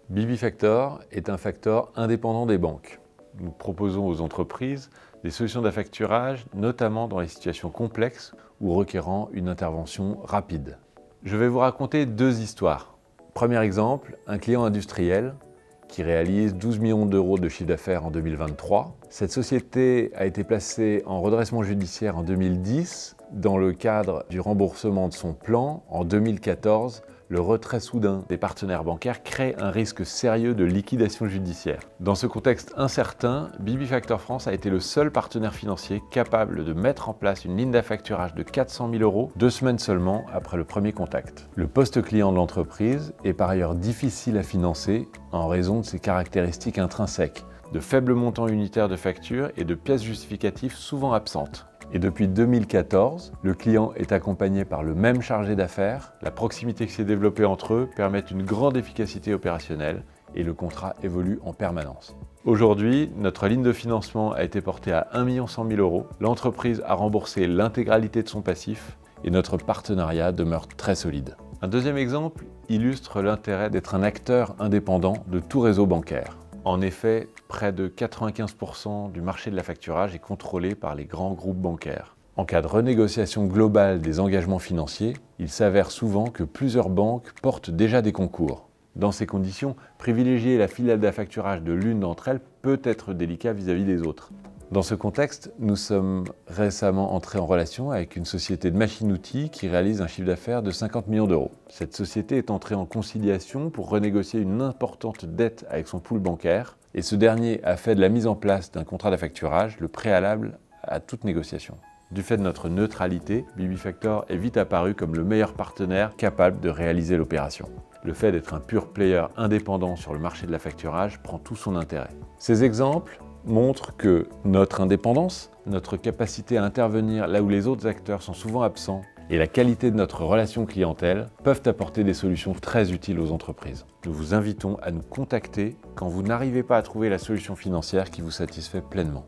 BibiFactor est un facteur indépendant des banques. Nous proposons aux entreprises des solutions d'affacturage, notamment dans les situations complexes ou requérant une intervention rapide. Je vais vous raconter deux histoires. Premier exemple, un client industriel qui réalise 12 millions d'euros de chiffre d'affaires en 2023. Cette société a été placée en redressement judiciaire en 2010 dans le cadre du remboursement de son plan. En 2014, le retrait soudain des partenaires bancaires crée un risque sérieux de liquidation judiciaire. Dans ce contexte incertain, BibiFactor France a été le seul partenaire financier capable de mettre en place une ligne d'affacturage de 400 000 euros 2 semaines seulement après le premier contact. Le poste client de l'entreprise est par ailleurs difficile à financer en raison de ses caractéristiques intrinsèques, de faibles montants unitaires de factures et de pièces justificatives souvent absentes. Et depuis 2014, le client est accompagné par le même chargé d'affaires. La proximité qui s'est développée entre eux permet une grande efficacité opérationnelle et le contrat évolue en permanence. Aujourd'hui, notre ligne de financement a été portée à 1 100 000 euros. L'entreprise a remboursé l'intégralité de son passif et notre partenariat demeure très solide. Un deuxième exemple illustre l'intérêt d'être un acteur indépendant de tout réseau bancaire. En effet, près de 95% du marché de l'affacturage est contrôlé par les grands groupes bancaires. En cas de renégociation globale des engagements financiers, il s'avère souvent que plusieurs banques portent déjà des concours. Dans ces conditions, privilégier la filiale d'affacturage de l'une d'entre elles peut être délicat vis-à-vis des autres. Dans ce contexte, nous sommes récemment entrés en relation avec une société de machines-outils qui réalise un chiffre d'affaires de 50 millions d'euros. Cette société est entrée en conciliation pour renégocier une importante dette avec son pool bancaire et ce dernier a fait de la mise en place d'un contrat d'affacturage le préalable à toute négociation. Du fait de notre neutralité, BibiFactor est vite apparu comme le meilleur partenaire capable de réaliser l'opération. Le fait d'être un pure player indépendant sur le marché de l'affacturage prend tout son intérêt. Ces exemples montre que notre indépendance, notre capacité à intervenir là où les autres acteurs sont souvent absents et la qualité de notre relation clientèle peuvent apporter des solutions très utiles aux entreprises. Nous vous invitons à nous contacter quand vous n'arrivez pas à trouver la solution financière qui vous satisfait pleinement.